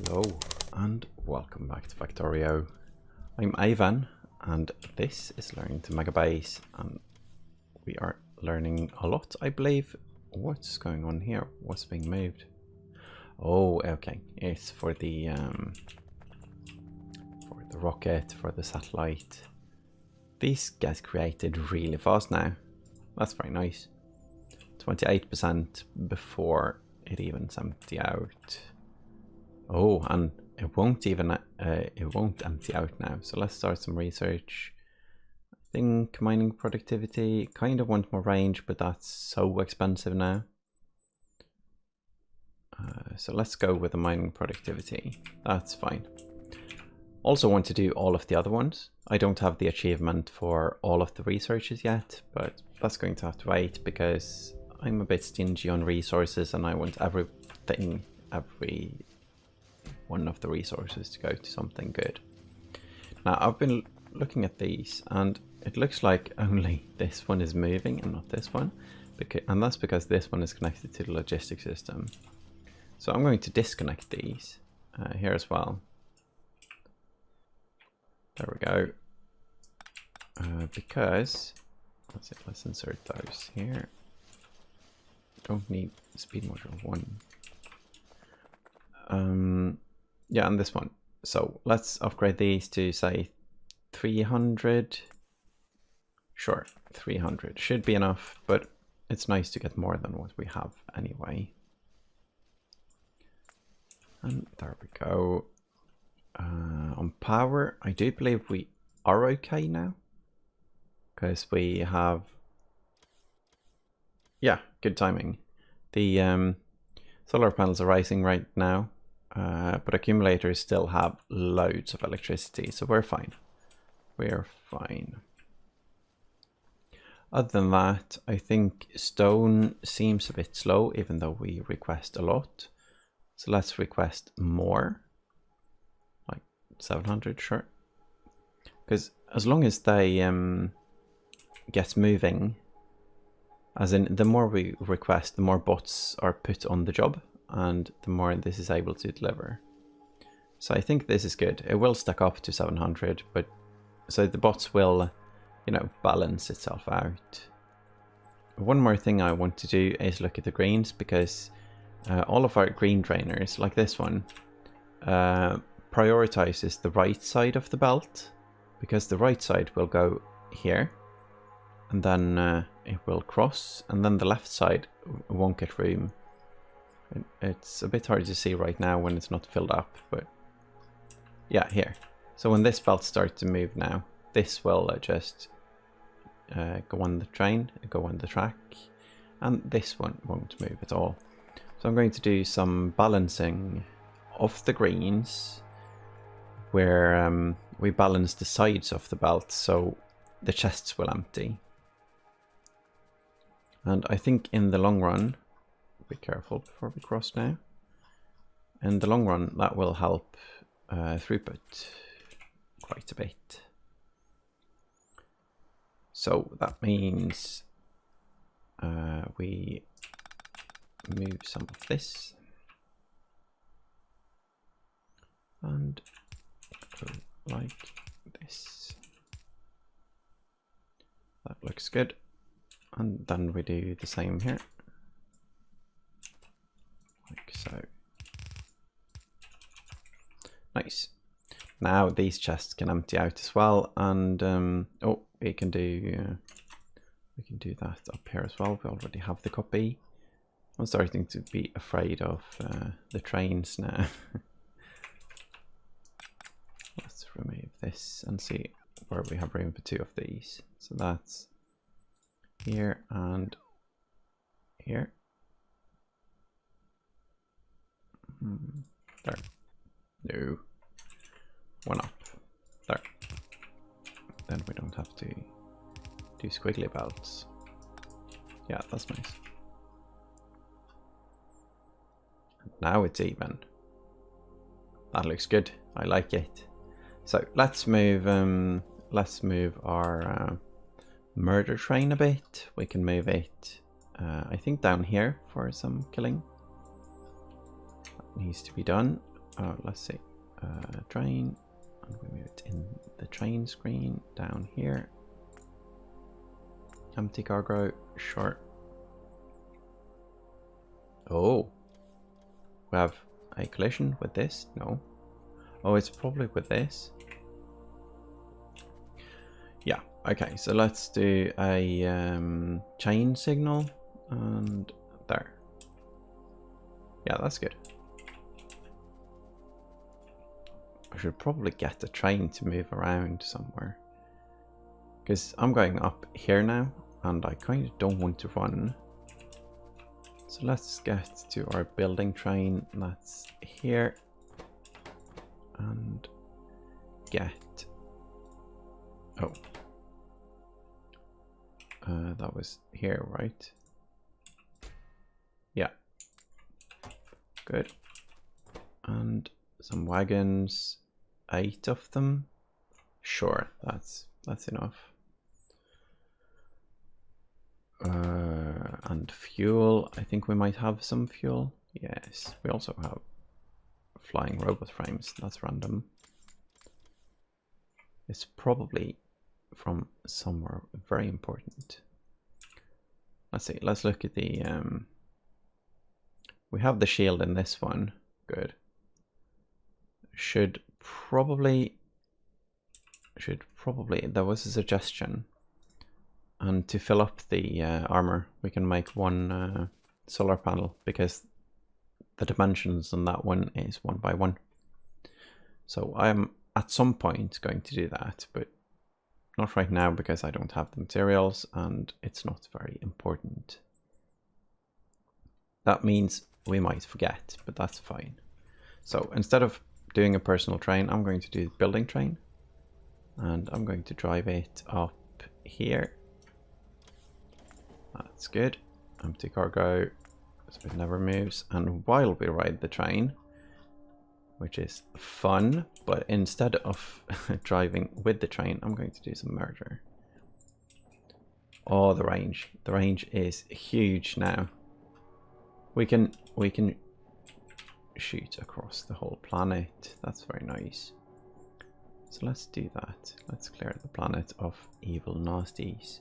Hello and welcome back to Factorio. I'm Ivan and this is Learning to Megabase, and we are learning a lot, I believe. What's going on here? What's being moved? Oh, okay. It's for the rocket, for the satellite. These get created really fast now. That's very nice. 28% before it even empty out. Oh, and it won't empty out now. So let's start some research. I think mining productivity, kind of want more range, but that's so expensive now. So let's go with the mining productivity. That's fine. Also want to do all of the other ones. I don't have the achievement for all of the researches yet, but that's going to have to wait because I'm a bit stingy on resources and I want every one of the resources to go to something good. Now I've been looking at these and it looks like only this one is moving and not this one, and that's because this one is connected to the logistic system. So I'm going to disconnect these here as well. There we go. Because let's insert those here. Don't need speed module 1. Yeah, and this one. So let's upgrade these to say 300. Sure, 300 should be enough, but it's nice to get more than what we have anyway. And there we go. On power, I do believe we are okay now, because we have, yeah, good timing. The solar panels are rising right now, but accumulators still have loads of electricity, so we're fine. We're fine. Other than that, I think stone seems a bit slow, even though we request a lot. So let's request more, like 700, sure. Because as long as they get moving, as in the more we request, the more bots are put on the job, and the more this is able to deliver. So I think this is good. It will stack up to 700, but so the bots will, you know, balance itself out. One more thing I want to do is look at the greens, because all of our green drainers, like this one, prioritizes the right side of the belt, because the right side will go here, and then it will cross, and then the left side won't get room. It's a bit hard to see right now when it's not filled up, but yeah, here. So when this belt starts to move now, this will just go on the train, go on the track, and this one won't move at all. So I'm going to do some balancing of the greens, where we balance the sides of the belt so the chests will empty. And I think in the long run, be careful before we cross now, in the long run that will help throughput quite a bit. So that means we move some of this and go like this. That looks good. And then we do the same here, like so. Nice. Now these chests can empty out as well, and oh, we can do that up here as well. We already have the copy. I'm starting to be afraid of the trains now. Let's remove this and see where we have room for 2 of these. So that's here and here. There. No. One up. There. Then we don't have to do squiggly belts. Yeah, that's nice. Now it's even. That looks good. I like it. So let's move our murder train a bit. We can move it I think down here for some killing. That needs to be done. let's see. Train, and we move it in the train screen down here. Empty cargo, sure. Oh, we have a collision with this? No. Oh, it's probably with this. Yeah, okay, so let's do a chain signal, and there. Yeah, that's good. I should probably get the train to move around somewhere, because I'm going up here now and I kind of don't want to run. So let's get to our building train that's here and get, oh, that was here, right? Yeah, good. And some wagons, 8 of them. Sure, that's enough. And fuel, I think we might have some fuel. Yes, we also have flying robot frames. That's random. It's probably from somewhere very important. Let's see, let's look at the we have the shield in this one. Good. Should probably there was a suggestion, and to fill up the armor we can make one solar panel, because the dimensions on that one is 1 by 1. So I'm at some point going to do that, but not right now because I don't have the materials and it's not very important. That means we might forget, but that's fine. So instead of doing a personal train, I'm going to do the building train, and I'm going to drive it up here. That's good. Empty cargo, so it never moves. And while we ride the train, which is fun, but instead of driving with the train, I'm going to do some murder. Oh, the range is huge now. We can shoot across the whole planet. That's very nice. So let's do that. Let's clear the planet of evil nasties.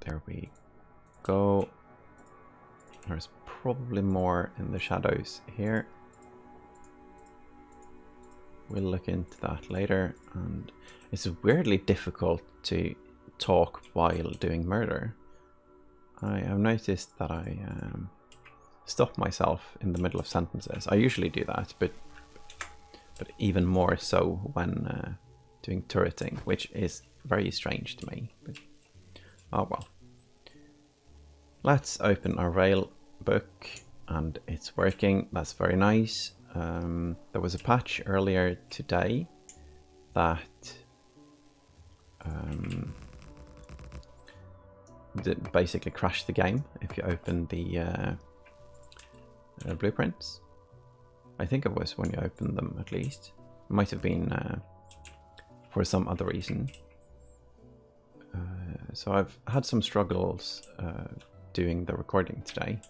There we go. There's probably more in the shadows here. We'll look into that later. And it's weirdly difficult to talk while doing murder. I have noticed that I stop myself in the middle of sentences. I usually do that, but even more so when doing turreting, which is very strange to me. But, oh well. Let's open our rail book, and it's working. That's very nice. There was a patch earlier today that basically crashed the game if you open the blueprints. I think it was when you opened them, at least. It might have been for some other reason. So I've had some struggles doing the recording today,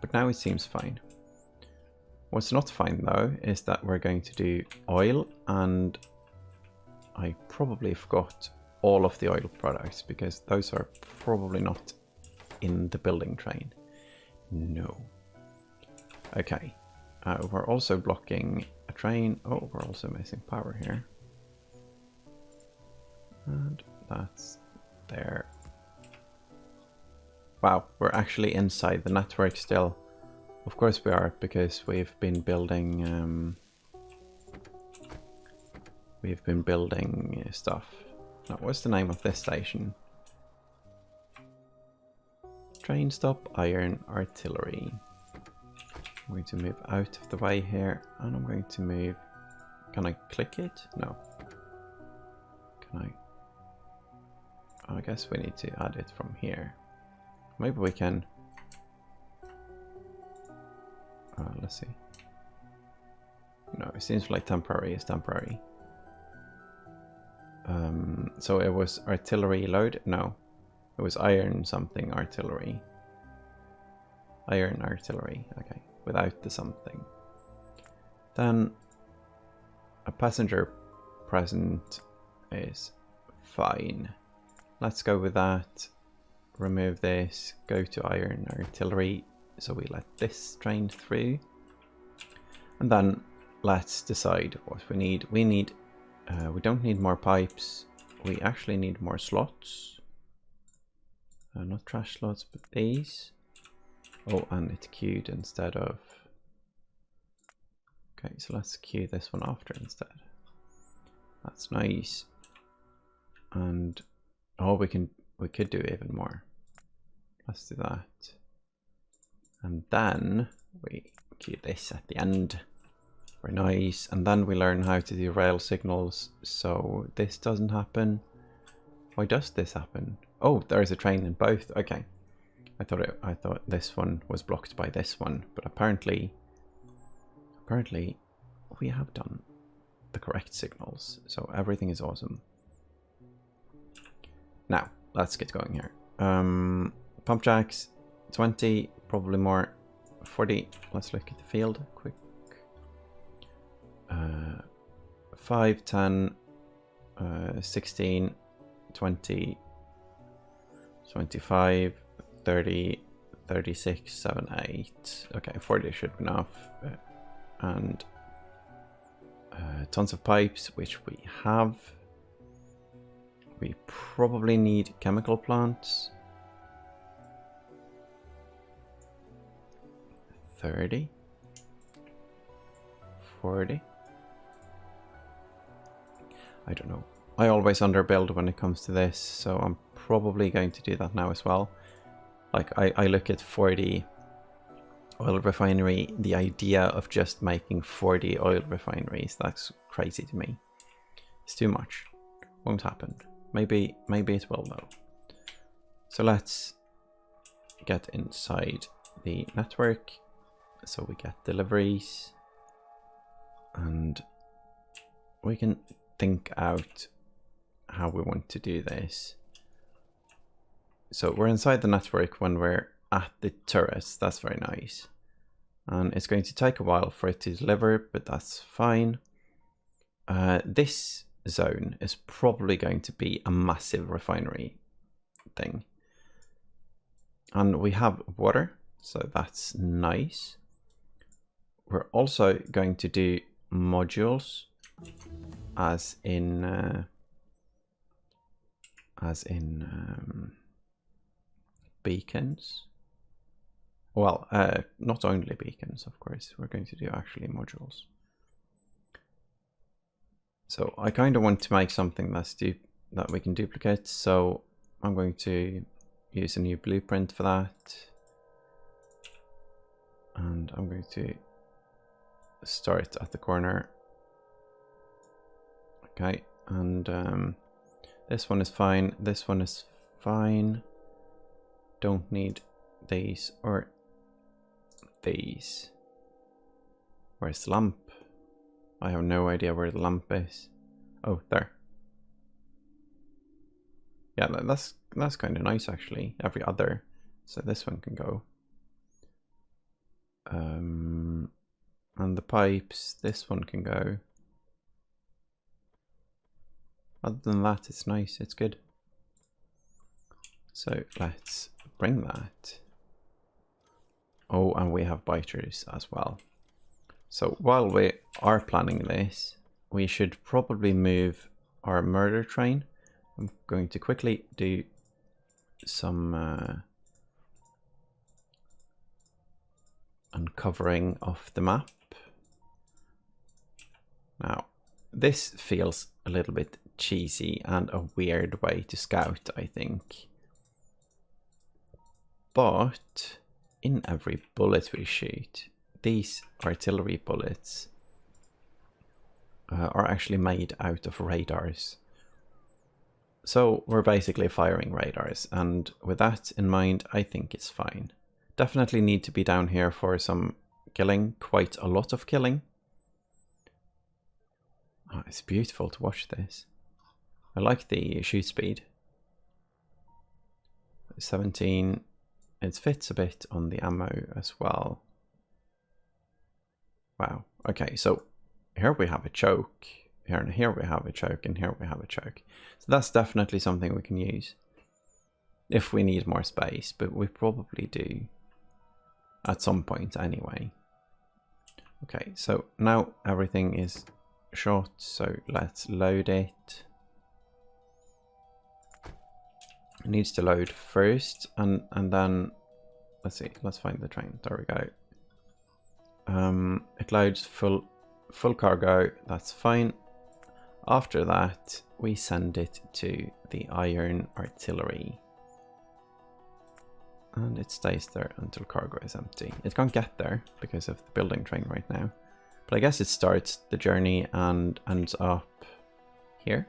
but now it seems fine. What's not fine though is that we're going to do oil, and I probably forgot all of the oil products because those are probably not in the building train. No. Okay. We're also blocking a train. Oh, we're also missing power here. And that's there. Wow, we're actually inside the network still. Of course we are, because we've been building stuff. Now, what's the name of this station? Train stop, iron artillery. I'm going to move out of the way here, and I'm going to move... Can I click it? No. Can I? I guess we need to add it from here. Maybe we can... let's see. No, it seems like temporary is temporary. So it was artillery load? No. It was iron something artillery. Iron artillery, okay. without the something. Then a passenger present is fine. Let's go with that. Remove this, go to iron artillery, so we let this train through. And then let's decide what we need. We don't need more pipes. We actually need more slots. Not trash slots, but these. Oh, and it's queued instead of... Okay, so let's queue this one after instead. That's nice. And oh, we could do even more. Let's do that. And then we queue this at the end. Very nice. And then we learn how to do rail signals, so this doesn't happen. Why does this happen? Oh, there's a train in both. Okay. I thought this one was blocked by this one, but apparently we have done the correct signals, so everything is awesome. Now let's get going here. Pump jacks 20, probably more. 40. Let's look at the field quick. 5, 10, 16, 20, 25, 30, 36, 7, 8. Okay, 40 should be enough. And tons of pipes, which we have. We probably need chemical plants. 30, 40. I don't know. I always underbuild when it comes to this, so I'm probably going to do that now as well. Like I look at 40 oil refinery, the idea of just making 40 oil refineries, that's crazy to me. It's too much. Won't happen. Maybe it will though. So let's get inside the network so we get deliveries, and we can think out how we want to do this. So we're inside the network when we're at the turrets. That's very nice. And it's going to take a while for it to deliver, but that's fine. This zone is probably going to be a massive refinery thing. And we have water, so that's nice. We're also going to do modules, as in beacons. Well, not only beacons, of course. We're going to do actually modules. So I kind of want to make something that we can duplicate. So I'm going to use a new blueprint for that, and I'm going to start at the corner. Okay, and this one is fine. This one is fine. Don't need these or these. Where's the lamp? I have no idea where the lamp is. Oh, there. Yeah, that's kind of nice actually. Every other, so this one can go. And the pipes, this one can go. Other than that, it's nice. It's good. So let's bring that. Oh, and we have biters as well. So while we are planning this, we should probably move our murder train. I'm going to quickly do some uncovering of the map. Now, this feels a little bit cheesy and a weird way to scout, I think. But in every bullet we shoot, these artillery bullets are actually made out of radars. So we're basically firing radars, and with that in mind, I think it's fine. Definitely need to be down here for some killing, quite a lot of killing. Oh, it's beautiful to watch this. I like the shoot speed. 17. It fits a bit on the ammo as well. Wow. Okay, so here we have a choke. Here we have a choke, and here we have a choke. So that's definitely something we can use if we need more space, but we probably do at some point anyway. Okay, so now everything is shot, so let's load it. It needs to load first, and then let's see, let's find the train. There we go. It loads full cargo, that's fine. After that, we send it to the iron artillery. And it stays there until cargo is empty. It can't get there because of the building train right now. But I guess it starts the journey and ends up here.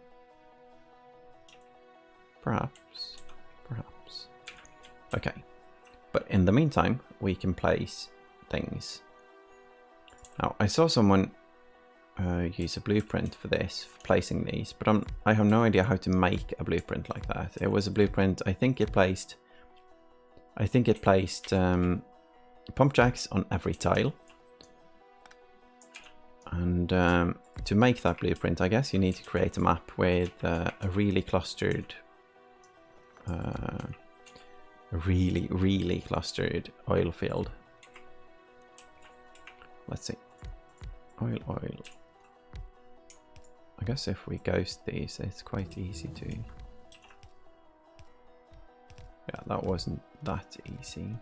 Perhaps. Perhaps. Okay. But in the meantime, we can place things. Now, I saw someone use a blueprint for this, for placing these, but I have no idea how to make a blueprint like that. It was a blueprint, I think it placed pump jacks on every tile. And to make that blueprint, I guess you need to create a map with a really clustered, really clustered oil field. Let's see. Oil. I guess if we ghost these, it's quite easy to... Yeah, that wasn't that easy.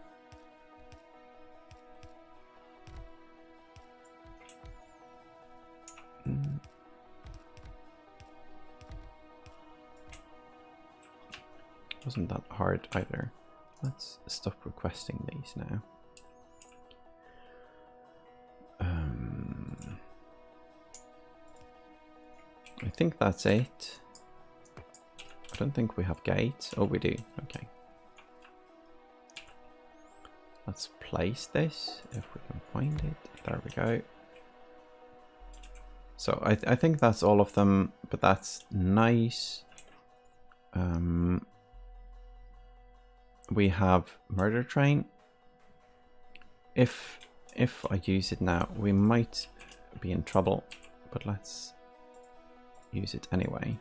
Wasn't that hard either. Let's stop requesting these now. I think that's it. I don't think we have gates. Oh, we do. Okay. Let's place this if we can find it. There we go. So I think that's all of them, but that's nice. We have murder train. If I use it now, we might be in trouble, but let's use it anyway,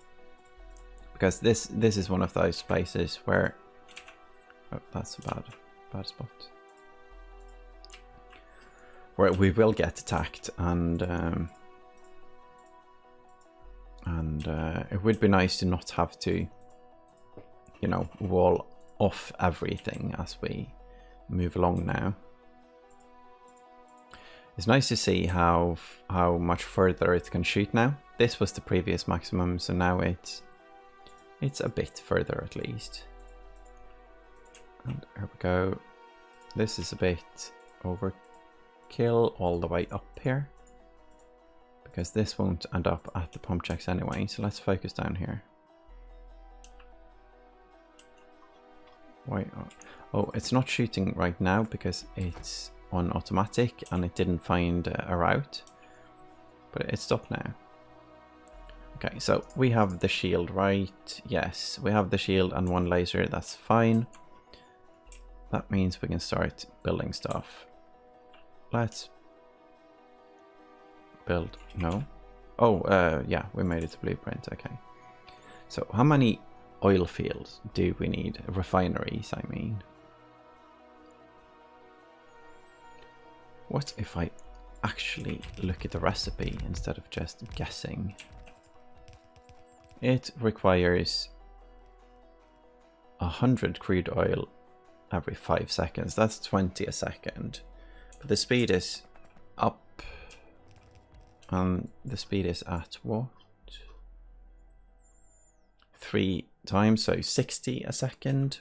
because this is one of those places where that's a bad spot, where we will get attacked, and it would be nice to not have to, you know, wall off everything as we move along now. It's nice to see how much further it can shoot now. This was the previous maximum, so now it's a bit further at least. And here we go. This is a bit overkill all the way up here, because this won't end up at the pump jacks anyway. So let's focus down here. Wait, oh, it's not shooting right now because it's on automatic and it didn't find a route, but it stopped now. Okay, so we have the shield, right? Yes, we have the shield and one laser, that's fine. That means we can start building stuff. Let's build, no. Oh, yeah, we made it a blueprint, okay. So how many oil fields do we need? Refineries, I mean. What if I actually look at the recipe instead of just guessing? It requires 100 crude oil every 5 seconds. That's 20 a second. But the speed is up. And the speed is at what? 3 times, so 60 a second.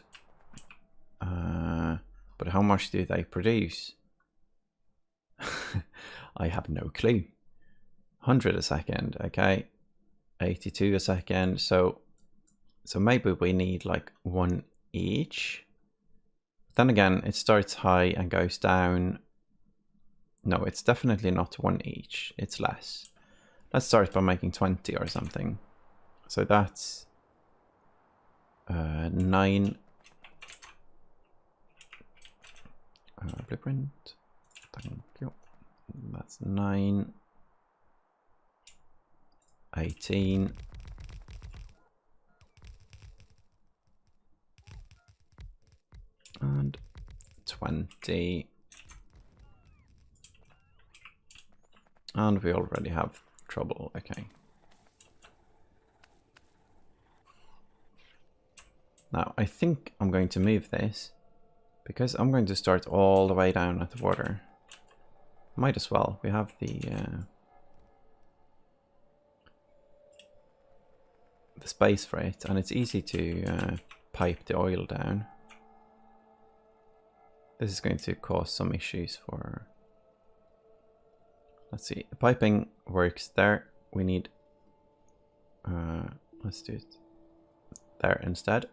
But how much do they produce? I have no clue. 100 a second, okay. 82 a second, so maybe we need like 1 each. Then again, it starts high and goes down. No, it's definitely not 1 each, it's less. Let's start by making 20 or something. So that's 9 blueprint. Thank you. That's That's 9, 18, and 20. And we already have trouble. Okay. Now, I think I'm going to move this because I'm going to start all the way down at the water. Might as well. We have the space for it, and it's easy to pipe the oil down. This is going to cause some issues for... Let's see. The piping works there. We need... let's do it there instead.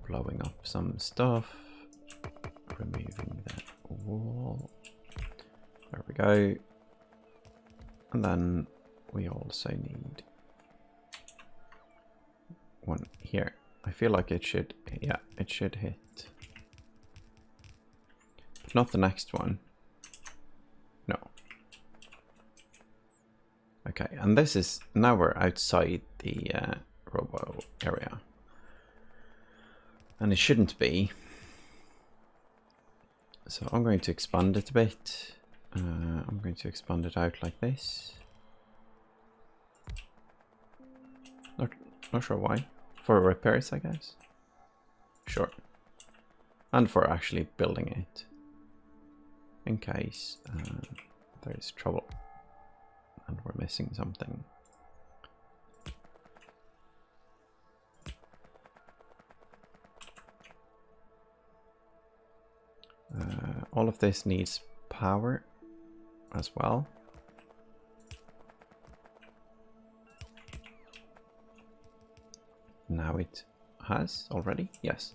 Blowing up some stuff. Removing that wall. There we go. And then we also need one here. I feel like it should, yeah, it should hit. But not the next one. No. Okay, and this is, now we're outside the robo area. And it shouldn't be. So I'm going to expand it a bit. I'm going to expand it out like this. Not sure why. For repairs, I guess. Sure. And for actually building it. In case there is trouble. And we're missing something. All of this needs power as well. Now it has already? Yes.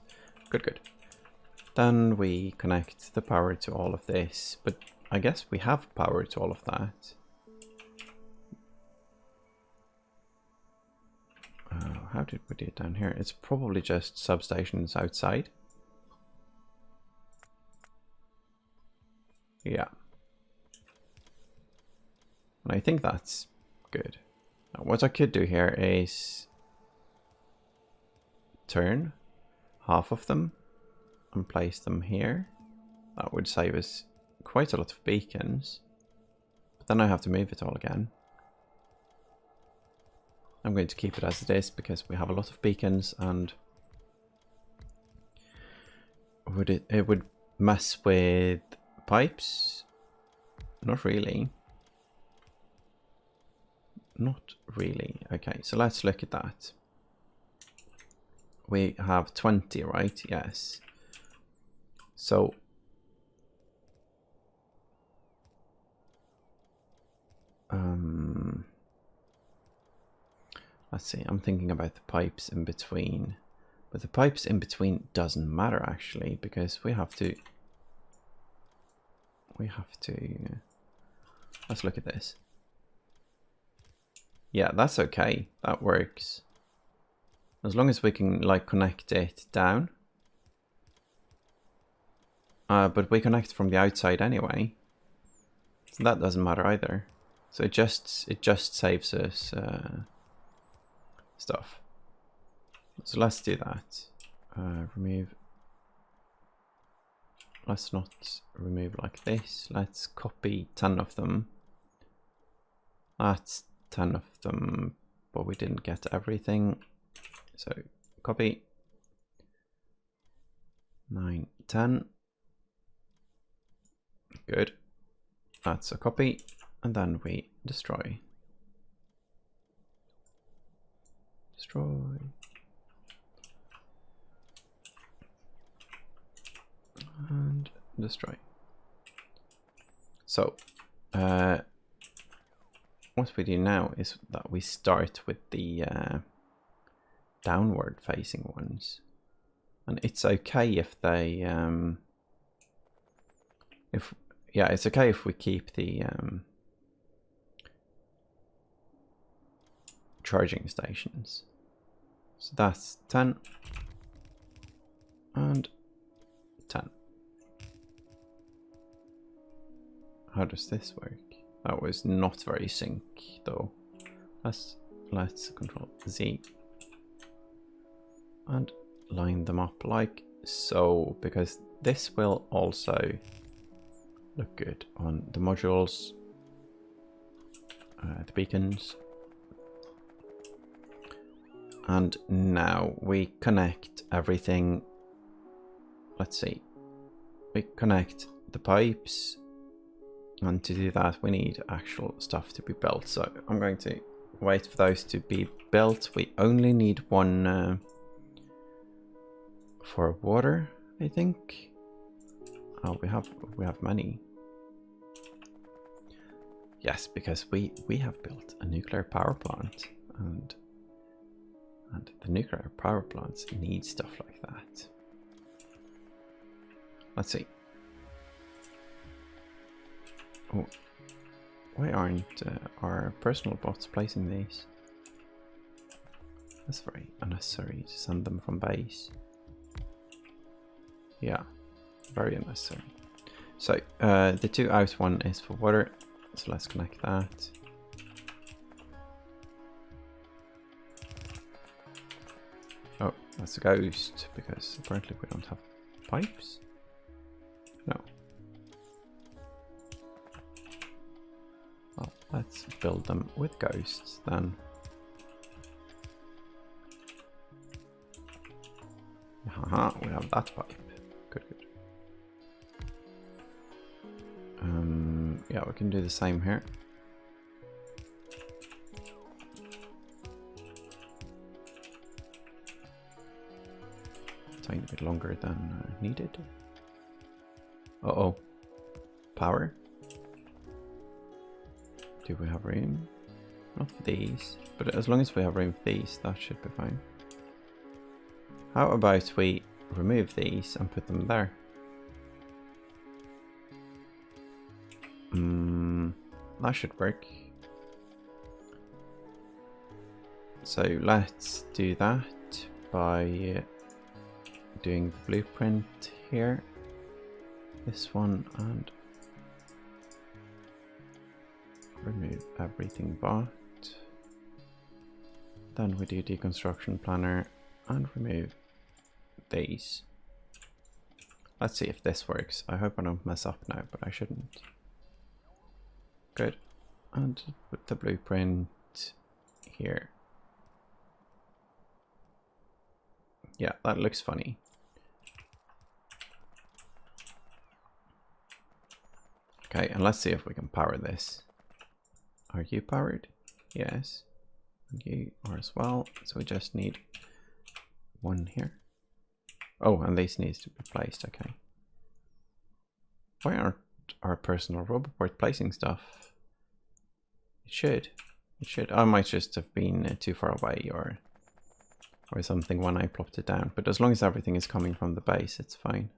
Good, good. Then we connect the power to all of this, but I guess we have power to all of that. How did we do it down here? It's probably just substations outside. Yeah. And I think that's good. Now, what I could do here is turn half of them and place them here. That would save us quite a lot of beacons. But then I have to move it all again. I'm going to keep it as it is because we have a lot of beacons, and it would mess with pipes? Not really. Not really. Okay, so let's look at that. We have 20, right? Yes. So let's see, I'm thinking about the pipes in between. But the pipes in between doesn't matter actually, because we have to let's look at this. Yeah, that's okay. That works. As long as we can like connect it down. But we connect from the outside anyway. So that doesn't matter either. So it just saves us stuff. So let's do that. Remove. Let's not remove like this. Let's copy 10 of them. That's 10 of them, but we didn't get everything. So copy 9, 10. Good. That's a copy, and then we destroy. Destroy. And destroy. So, what we do now is that we start with the downward facing ones, and it's okay if they it's okay if we keep the charging stations. So that's 10 and 10. How does this work? That was not very sync though. Let's control Z and line them up like so, because this will also look good on the modules, the beacons. And now we connect everything. Let's see. We connect the pipes, and to do that we need actual stuff to be built. So I'm going to wait for those to be built. We only need one for water, I think. Oh, we have many. Yes, because we have built a nuclear power plant, and the nuclear power plants need stuff like that. Let's see. Oh, why aren't our personal bots placing these? That's very unnecessary to send them from base. Yeah, very unnecessary. So the 2 out one is for water, so let's connect that. Oh, that's a ghost, because apparently we don't have pipes. No. Well, let's build them with ghosts then. Haha, we have that pipe. Good, good. Yeah, we can do the same here. Tiny bit longer than needed. Uh-oh. Power. Do we have room? Not for these, but as long as we have room for these, that should be fine. How about we remove these and put them there? That should work. So let's do that by doing the blueprint here. This one, and remove everything but. Then we do deconstruction planner and remove these. Let's see if this works. I hope I don't mess up now, but I shouldn't. Good. And put the blueprint here. Yeah, that looks funny. Okay, and let's see if we can power this. Are you powered? Yes. And you are as well. So we just need one here. Oh, and this needs to be placed. Okay. Why aren't our personal roboport placing stuff? It should. It should. I might just have been too far away or something when I plopped it down. But as long as everything is coming from the base, it's fine.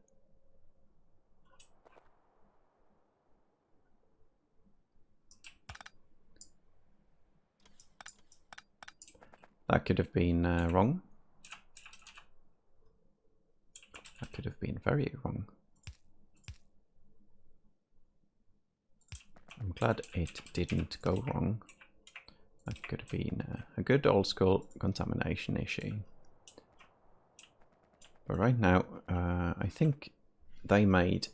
That could have been wrong. That could have been very wrong. I'm glad it didn't go wrong. That could have been a good old school contamination issue. But right now, I think they made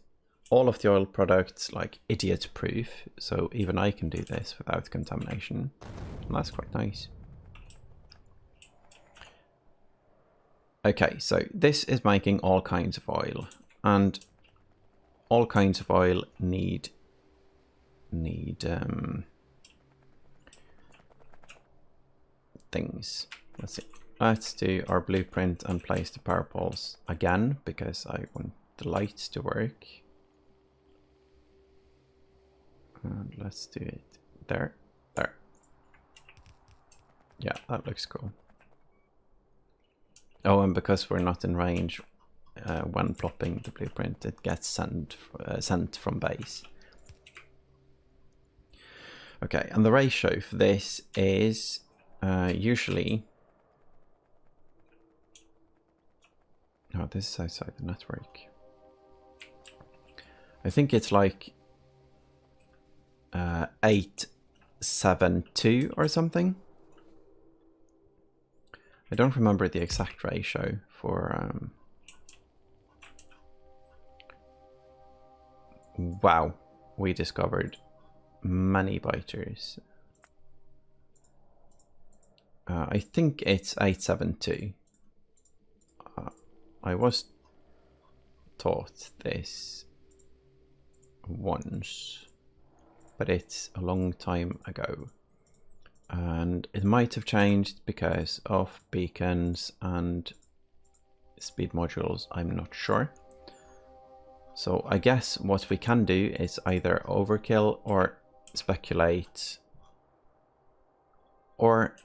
all of the oil products like idiot proof. So even I can do this without contamination. And that's quite nice. Okay, so this is making all kinds of oil, and all kinds of oil need things. Let's see. Let's do our blueprint and place the power poles again, because I want the lights to work. And let's do it there. Yeah, that looks cool. Oh, and because we're not in range when plopping the blueprint, it gets sent from base. Okay, and the ratio for this is usually... Oh, this is outside the network. I think it's like 872 or something. I don't remember the exact ratio for... Wow, we discovered many biters. I think it's 872. I was taught this once, but it's a long time ago. And it might have changed because of beacons and speed modules, I'm not sure. So I guess what we can do is either overkill or speculate, or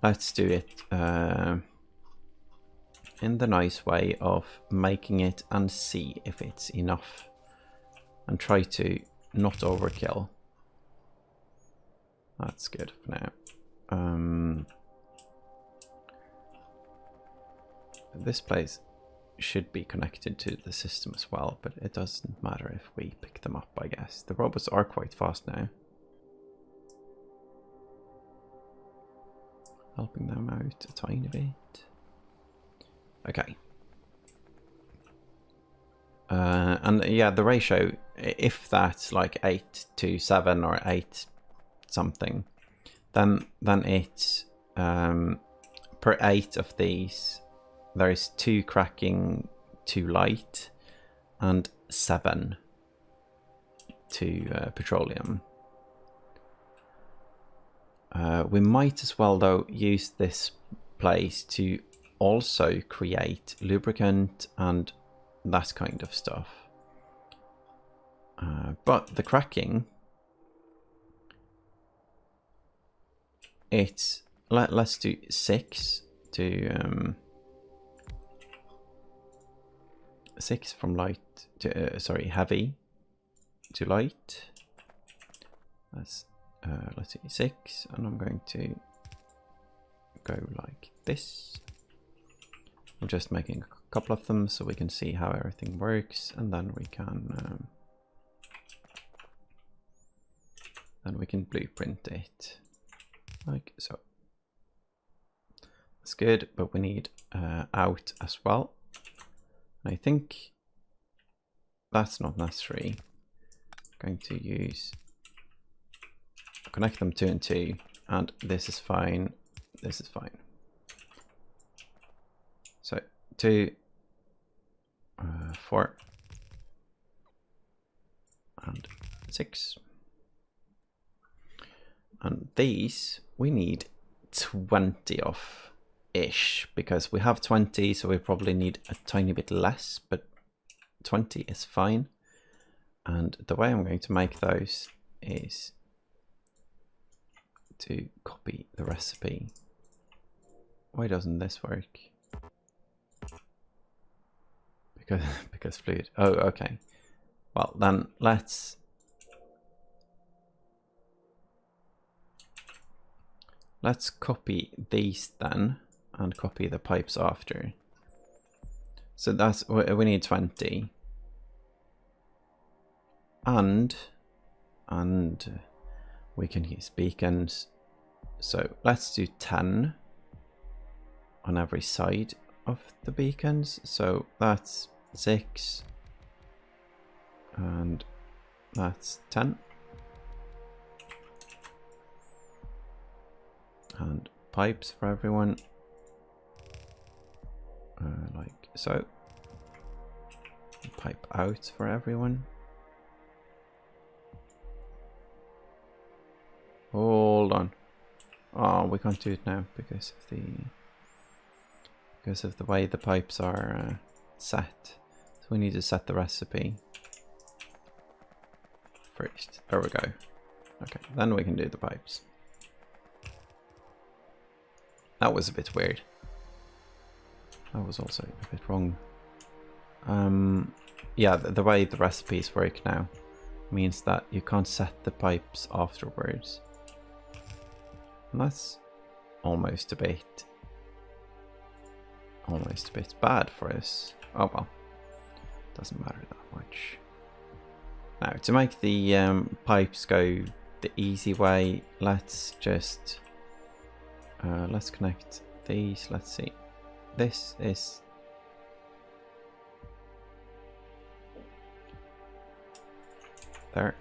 let's do it in the nice way of making it and see if it's enough, and try to not overkill. That's good for now. This place should be connected to the system as well, but it doesn't matter if we pick them up, I guess. The robots are quite fast now. Helping them out a tiny bit. Okay. And yeah, the ratio, if that's like 8 to 7 or 8 something, then it's per 8 of these, there's 2 cracking to light and 7 to petroleum. We might as well though use this place to also create lubricant and that kind of stuff. But the cracking, it's let's do 6 to 6 from light to sorry, heavy to light. Let's see, 6, and I'm going to go like this. I'm just making a couple of them so we can see how everything works, and then we can blueprint it like so. That's good, but we need out as well. I think that's not necessary. I'm going to use connect them 2 and 2, and this is fine. This is fine. So 2, 4, and 6. And these we need 20 of ish, because we have 20, so we probably need a tiny bit less, but 20 is fine. And the way I'm going to make those is to copy the recipe. Why doesn't this work? Because fluid. Oh, okay. Well, then let's copy these then, and copy the pipes after. So that's, we need 20. And we can use beacons. So let's do 10 on every side of the beacons. So that's 6, and that's 10. And pipes for everyone, like so. Pipe out for everyone. Hold on. Oh, we can't do it now because of the way the pipes are set. So we need to set the recipe first. There we go. Okay, then we can do the pipes. That was a bit weird. That was also a bit wrong. Yeah, the way the recipes work now means that you can't set the pipes afterwards. And that's almost a bit bad for us. Oh well, doesn't matter that much. Now, to make the pipes go the easy way, let's just let's connect these. Let's see. This is there.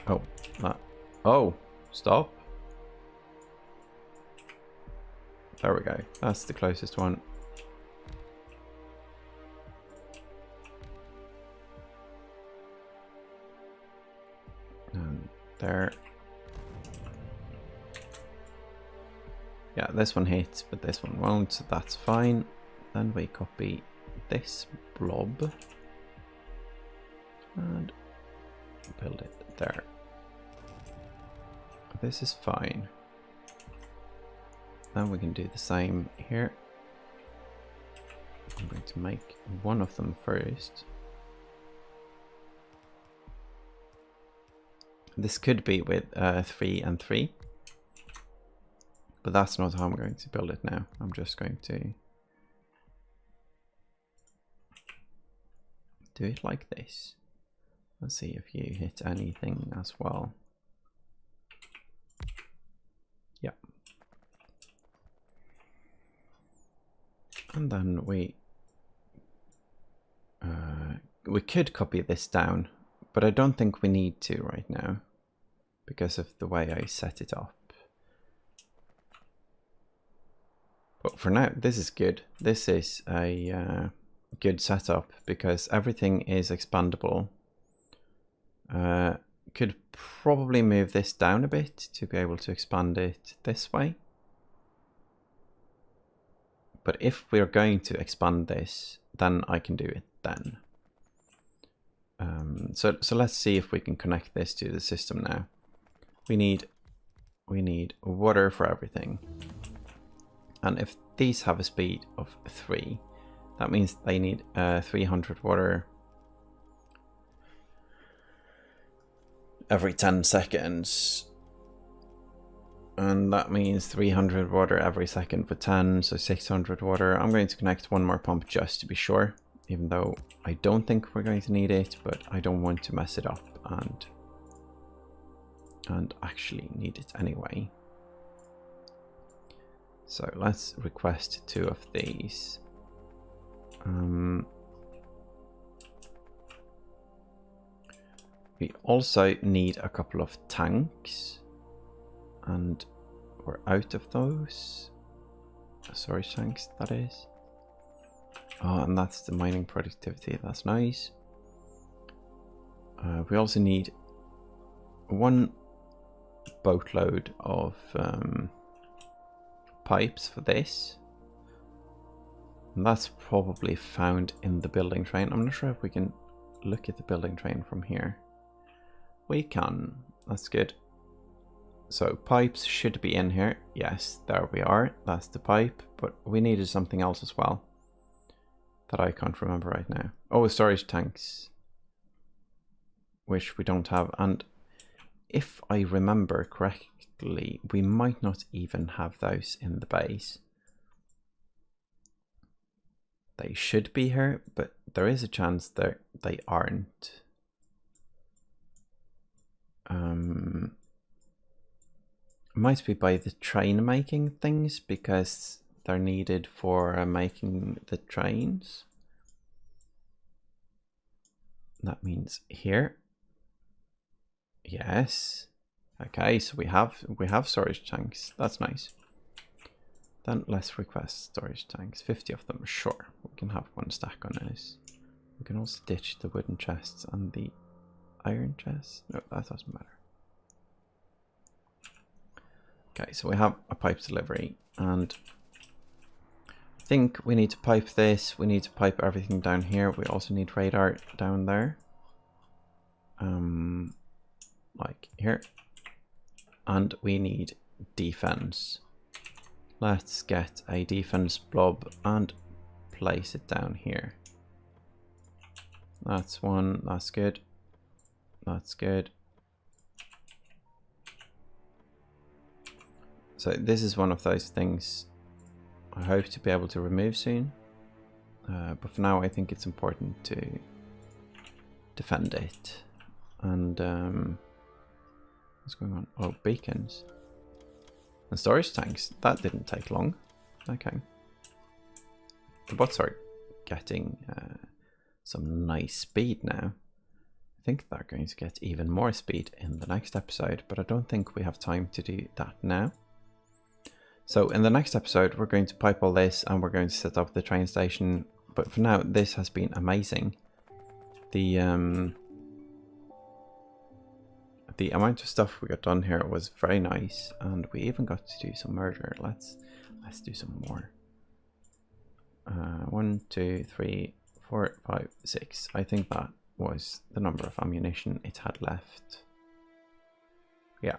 Oh, that. Oh, stop. There we go. That's the closest one. And there. Yeah, this one hits, but this one won't, so that's fine. Then we copy this blob and build it there. This is fine. Then we can do the same here. I'm going to make one of them first. This could be with 3 and 3. But that's not how I'm going to build it now. I'm just going to do it like this. Let's see if you hit anything as well. Yeah. And then we could copy this down, but I don't think we need to right now because of the way I set it up. But for now, this is good. This is a good setup because everything is expandable. Could probably move this down a bit to be able to expand it this way. But if we're going to expand this, then I can do it then. So let's see if we can connect this to the system now. We need water for everything. And if these have a speed of 3, that means they need 300 water every 10 seconds. And that means 300 water every second for 10, so 600 water. I'm going to connect one more pump just to be sure, even though I don't think we're going to need it, but I don't want to mess it up and actually need it anyway. So let's request 2 of these. We also need a couple of tanks, and we're out of those. Storage tanks, that is. Oh, and that's the mining productivity. That's nice. We also need 1 boatload of pipes for this, and that's probably found in the building train. I'm not sure if we can look at the building train from here. We can. That's good. So pipes should be in here. Yes, there we are. That's the pipe, but we needed something else as well that I can't remember right now. Oh, storage tanks, which we don't have. And if I remember correctly, we might not even have those in the base. They should be here, but there is a chance that they aren't. Might be by the train making things, because they're needed for making the trains. That means here. Yes. Okay, so we have storage tanks. That's nice. Then let's request storage tanks. 50 of them, sure. We can have 1 stack on this. We can also ditch the wooden chests and the iron chests. No, that doesn't matter. Okay, so we have a pipe delivery, and I think we need to pipe this. We need to pipe everything down here. We also need radar down there. Like here. And we need defense. Let's get a defense blob and place it down here. That's 1, that's good. That's good. So this is one of those things I hope to be able to remove soon. But for now I think it's important to defend it. And what's going on? Oh, beacons. And storage tanks. That didn't take long. Okay. The bots are getting some nice speed now. I think they're going to get even more speed in the next episode, but I don't think we have time to do that now. So in the next episode, we're going to pipe all this and we're going to set up the train station. But for now, this has been amazing. The amount of stuff we got done here was very nice, and we even got to do some murder. Let's do some more. 1, 2, 3, 4, 5, 6. I think that was the number of ammunition it had left. Yeah.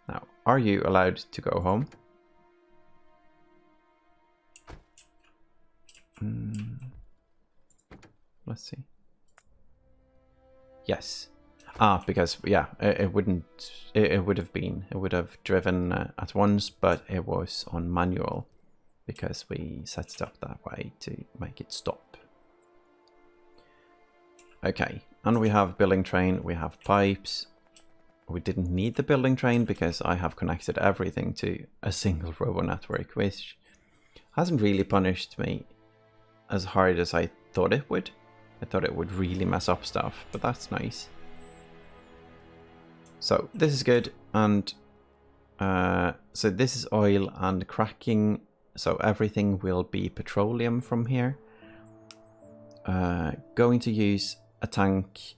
Now, are you allowed to go home? Let's see. Yes. Ah, because yeah, it would have driven at once, but it was on manual because we set it up that way to make it stop. Okay, and we have building train, we have pipes. We didn't need the building train because I have connected everything to a single robo network, which hasn't really punished me as hard as I thought it would. I thought it would really mess up stuff, but that's nice. So this is good, and so this is oil and cracking, so everything will be petroleum from here. Going to use a tank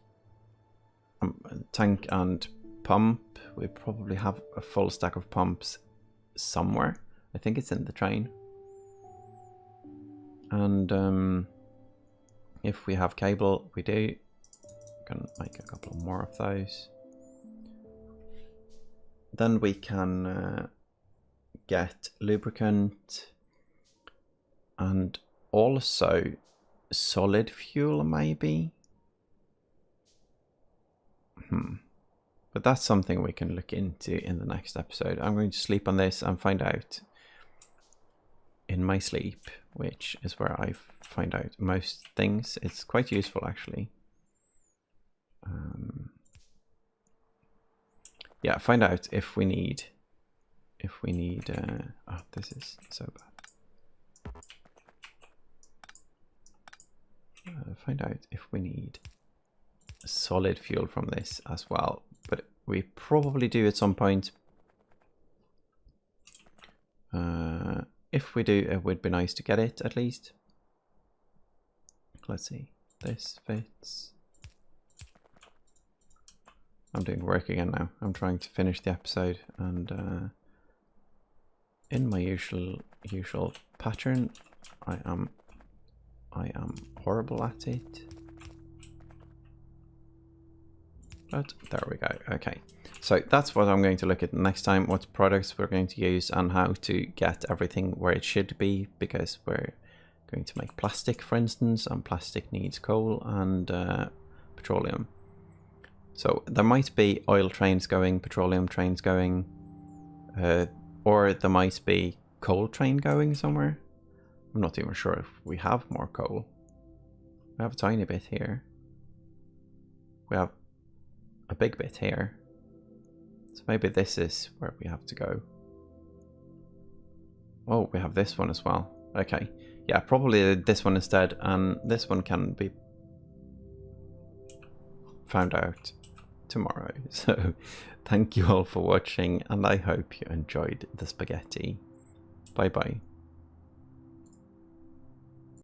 and pump. We probably have a full stack of pumps somewhere. I think it's in the train. And if we have cable, we do. Can make a couple more of those. Then we can get lubricant and also solid fuel, maybe. But that's something we can look into in the next episode. I'm going to sleep on this and find out in my sleep, which is where I find out most things. It's quite useful, actually. Yeah, find out if we need, oh, this is so bad. Find out if we need solid fuel from this as well, but we probably do at some point. If we do, it would be nice to get it at least. Let's see, this fits. I'm doing work again now. I'm trying to finish the episode, and in my usual pattern, I am horrible at it. But there we go. Okay, so that's what I'm going to look at next time, what products we're going to use and how to get everything where it should be, because we're going to make plastic, for instance, and plastic needs coal and petroleum. So there might be oil trains going, petroleum trains going, or there might be coal train going somewhere. I'm not even sure if we have more coal. We have a tiny bit here. We have a big bit here. So maybe this is where we have to go. Oh, we have this one as well. Okay. Yeah, probably this one instead, and this one can be found out tomorrow. So thank you all for watching, and I hope you enjoyed the spaghetti. Bye bye.